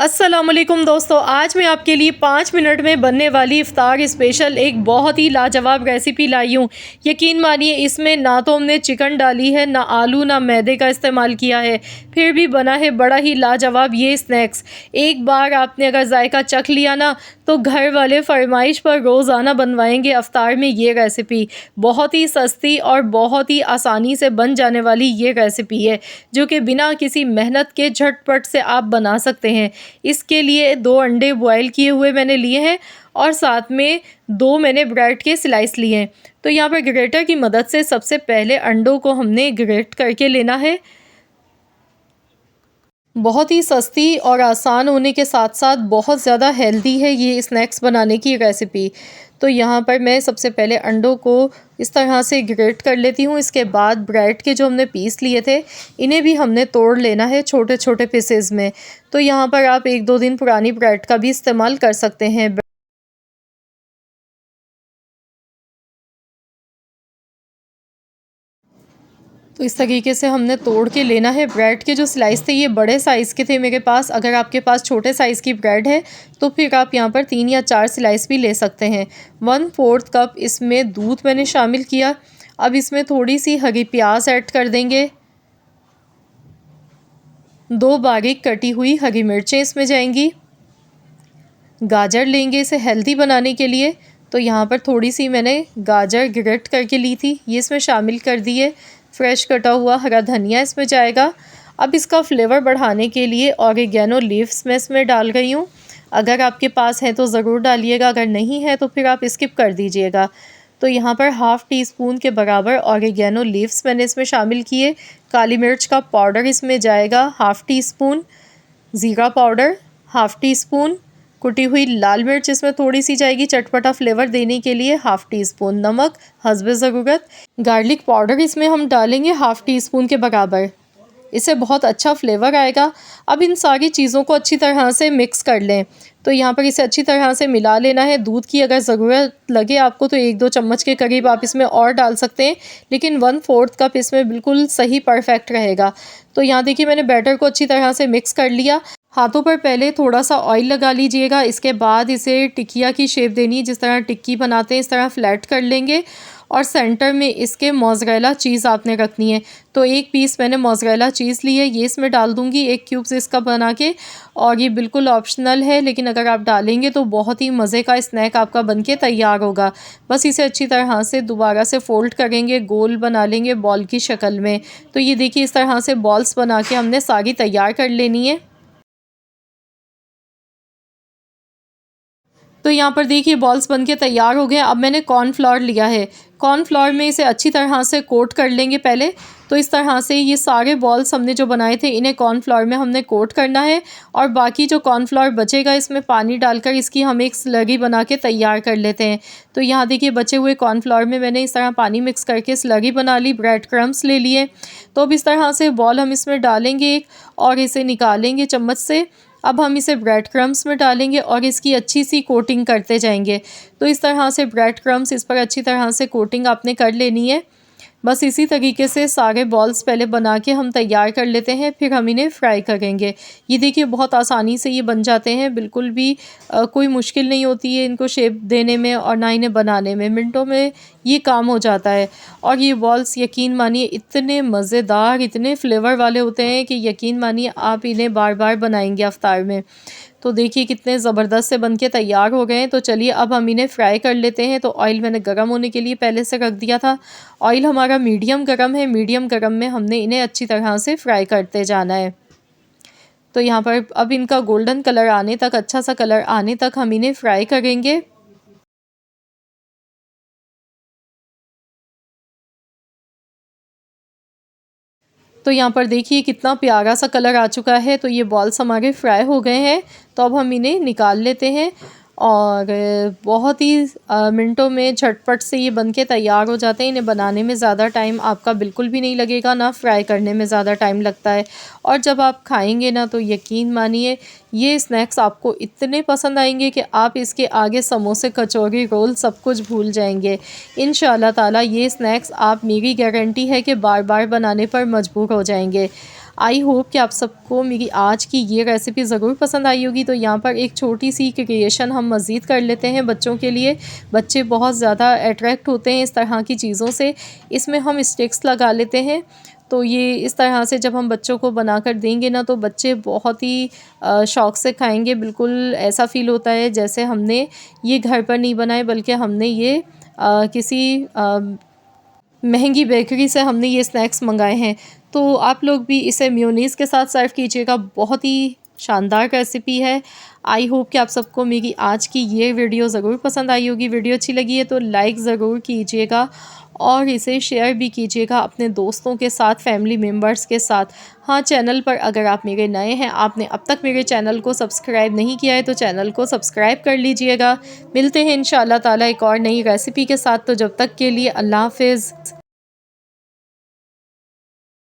अस्सलामुअलैकुम दोस्तों, आज मैं आपके लिए 5 मिनट में बनने वाली इफ्तार स्पेशल एक बहुत ही लाजवाब रेसिपी लाई हूँ। यकीन मानिए इसमें ना तो हमने चिकन डाली है, ना आलू, ना मैदे का इस्तेमाल किया है, फिर भी बना है बड़ा ही लाजवाब ये स्नैक्स। एक बार आपने अगर जायका चख लिया ना तो घर वाले फरमाइश पर रोज़ाना बनवाएंगे इफ्तार में ये रेसिपी। बहुत ही सस्ती और बहुत ही आसानी से बन जाने वाली ये रेसिपी है जो कि बिना किसी मेहनत के झटपट से आप बना सकते हैं। इसके लिए 2 अंडे बॉयल किए हुए मैंने लिए हैं और साथ में 2 मैंने ब्रेड के स्लाइस लिए हैं। तो यहाँ पर ग्रेटर की मदद से सबसे पहले अंडों को हमने ग्रेट करके लेना है। बहुत ही सस्ती और आसान होने के साथ साथ बहुत ज़्यादा हेल्दी है ये स्नैक्स बनाने की रेसिपी। तो यहाँ पर मैं सबसे पहले अंडों को इस तरह से ग्रेट कर लेती हूँ। इसके बाद ब्रेड के जो हमने पीस लिए थे इन्हें भी हमने तोड़ लेना है छोटे छोटे पीसेस में। तो यहाँ पर आप 1-2 दिन पुरानी ब्रेड का भी इस्तेमाल कर सकते हैं। तो इस तरीके से हमने तोड़ के लेना है। ब्रेड के जो स्लाइस थे ये बड़े साइज़ के थे मेरे पास। अगर आपके पास छोटे साइज़ की ब्रेड है तो फिर आप यहाँ पर 3 या 4 स्लाइस भी ले सकते हैं। 1/4 कप इसमें दूध मैंने शामिल किया। अब इसमें थोड़ी सी हरी प्याज ऐड कर देंगे। 2 बारीक कटी हुई हरी मिर्चें इसमें जाएंगी। गाजर लेंगे इसे हेल्दी बनाने के लिए। तो यहाँ पर थोड़ी सी मैंने गाजर ग्रेट करके ली थी, ये इसमें शामिल कर दी है। फ्रेश कटा हुआ हरा धनिया इसमें जाएगा। अब इसका फ्लेवर बढ़ाने के लिए ऑरिगेनो लीव्स मैं इसमें डाल रही हूँ। अगर आपके पास है तो ज़रूर डालिएगा, अगर नहीं है तो फिर आप स्किप कर दीजिएगा। तो यहाँ पर हाफ़ टी स्पून के बराबर ऑरिगेनो लीव्स मैंने इसमें शामिल किए। काली मिर्च का पाउडर इसमें जाएगा हाफ़ टी स्पून। ज़ीरा पाउडर हाफ़ टी स्पून। कुटी हुई लाल मिर्च इसमें थोड़ी सी जाएगी चटपटा फ्लेवर देने के लिए, हाफ़ टी स्पून। नमक हस्बे ज़रूरत। गार्लिक पाउडर इसमें हम डालेंगे हाफ़ टी स्पून के बराबर, इससे बहुत अच्छा फ्लेवर आएगा। अब इन सारी चीज़ों को अच्छी तरह से मिक्स कर लें। तो यहाँ पर इसे अच्छी तरह से मिला लेना है। दूध की अगर ज़रूरत लगे आपको तो 1-2 चम्मच के करीब आप इसमें और डाल सकते हैं, लेकिन 1/4 कप इसमें बिल्कुल सही परफेक्ट रहेगा। तो यहाँ देखिए मैंने बैटर को अच्छी तरह से मिक्स कर लिया। हाथों पर पहले थोड़ा सा ऑयल लगा लीजिएगा। इसके बाद इसे टिकिया की शेप देनी है, जिस तरह टिक्की बनाते हैं इस तरह फ्लैट कर लेंगे और सेंटर में इसके मोज़रेला चीज़ आपने रखनी है। तो 1 पीस मैंने मोज़रेला चीज़ ली है, ये इसमें डाल दूँगी 1 क्यूब्स इसका बना के। और ये बिल्कुल ऑप्शनल है, लेकिन अगर आप डालेंगे तो बहुत ही मज़े का स्नैक आपका बनके तैयार होगा। बस इसे अच्छी तरह से दोबारा से फ़ोल्ड करेंगे, गोल बना लेंगे बॉल की शक्ल में। तो ये देखिए इस तरह से बॉल्स बना के हमने सारी तैयार कर लेनी है। तो यहाँ पर देखिए बॉल्स बनके तैयार हो गए। अब मैंने कॉर्नफ्लोर लिया है। कॉर्नफ्लोर में इसे अच्छी तरह से कोट कर लेंगे पहले। तो इस तरह से ये सारे बॉल्स हमने जो बनाए थे इन्हें कॉर्नफ्लोर में हमने कोट करना है और बाकी जो कॉर्नफ्लोर बचेगा इसमें पानी डालकर इसकी हम एक स्लरी बना के तैयार कर लेते हैं। तो यहाँ देखिए बचे हुए कॉर्नफ्लोर में मैंने इस तरह पानी मिक्स करके स्लरी बना ली, ब्रेड क्रम्स ले लिए। तो अब इस तरह से बॉल हम इसमें डालेंगे एक और इसे निकालेंगे चम्मच से। अब हम इसे ब्रेड क्रम्स में डालेंगे और इसकी अच्छी सी कोटिंग करते जाएंगे। तो इस तरह से ब्रेड क्रम्स इस पर अच्छी तरह से कोटिंग आपने कर लेनी है। बस इसी तरीके से सारे बॉल्स पहले बना के हम तैयार कर लेते हैं, फिर हम इन्हें फ्राई करेंगे। ये देखिए बहुत आसानी से ये बन जाते हैं, बिल्कुल भी कोई मुश्किल नहीं होती है इनको शेप देने में और ना इन्हें बनाने में। मिनटों में ये काम हो जाता है। और ये बॉल्स यकीन मानिए इतने मज़ेदार, इतने फ्लेवर वाले होते हैं कि यकीन मानिए आप इन्हें बार बार बनाएंगे इफ्तार में। तो देखिए कितने ज़बरदस्त से बनके तैयार हो गए हैं। तो चलिए अब हम इन्हें फ्राई कर लेते हैं। तो ऑयल मैंने गर्म होने के लिए पहले से रख दिया था। ऑयल हमारा मीडियम गर्म है। मीडियम गर्म में हमने इन्हें अच्छी तरह से फ्राई करते जाना है। तो यहाँ पर अब इनका गोल्डन कलर आने तक, अच्छा सा कलर आने तक हम इन्हें फ्राई करेंगे। तो यहाँ पर देखिए कितना प्यारा सा कलर आ चुका है। तो ये बॉल्स हमारे फ्राई हो गए हैं। तो अब हम इन्हें निकाल लेते हैं और बहुत ही मिनटों में झटपट से ये बनके तैयार हो जाते हैं। इन्हें बनाने में ज़्यादा टाइम आपका बिल्कुल भी नहीं लगेगा, ना फ्राई करने में ज़्यादा टाइम लगता है। और जब आप खाएंगे ना तो यकीन मानिए ये स्नैक्स आपको इतने पसंद आएंगे कि आप इसके आगे समोसे, कचौरी, रोल सब कुछ भूल जाएंगे। इंशाअल्लाह ताला ये स्नैक्स आप, मेरी गारंटी है कि बार बार बनाने पर मजबूर हो जाएंगे। आई होप कि आप सबको मेरी आज की ये रेसिपी ज़रूर पसंद आई होगी। तो यहाँ पर एक छोटी सी क्रिएशन हम मज़ीद कर लेते हैं बच्चों के लिए। बच्चे बहुत ज़्यादा अट्रैक्ट होते हैं इस तरह की चीज़ों से। इसमें हम स्टिक्स लगा लेते हैं। तो ये इस तरह से जब हम बच्चों को बनाकर देंगे ना तो बच्चे बहुत ही शौक़ से खाएंगे। बिल्कुल ऐसा फ़ील होता है जैसे हमने ये घर पर नहीं बनाए, बल्कि हमने ये किसी महंगी बेकरी से हमने ये स्नैक्स मंगाए हैं। तो आप लोग भी इसे मेयोनीज़ के साथ सर्व कीजिएगा। बहुत ही शानदार रेसिपी है। आई होप कि आप सबको मेरी आज की ये वीडियो ज़रूर पसंद आई होगी। वीडियो अच्छी लगी है तो लाइक ज़रूर कीजिएगा और इसे शेयर भी कीजिएगा अपने दोस्तों के साथ, फैमिली मेम्बर्स के साथ। हाँ, चैनल पर अगर आप मेरे नए हैं, आपने अब तक मेरे चैनल को सब्सक्राइब नहीं किया है तो चैनल को सब्सक्राइब कर लीजिएगा। मिलते हैं इंशाअल्लाह ताला एक और नई रेसिपी के साथ। तो जब तक के लिए अल्लाह हाफ़िज़।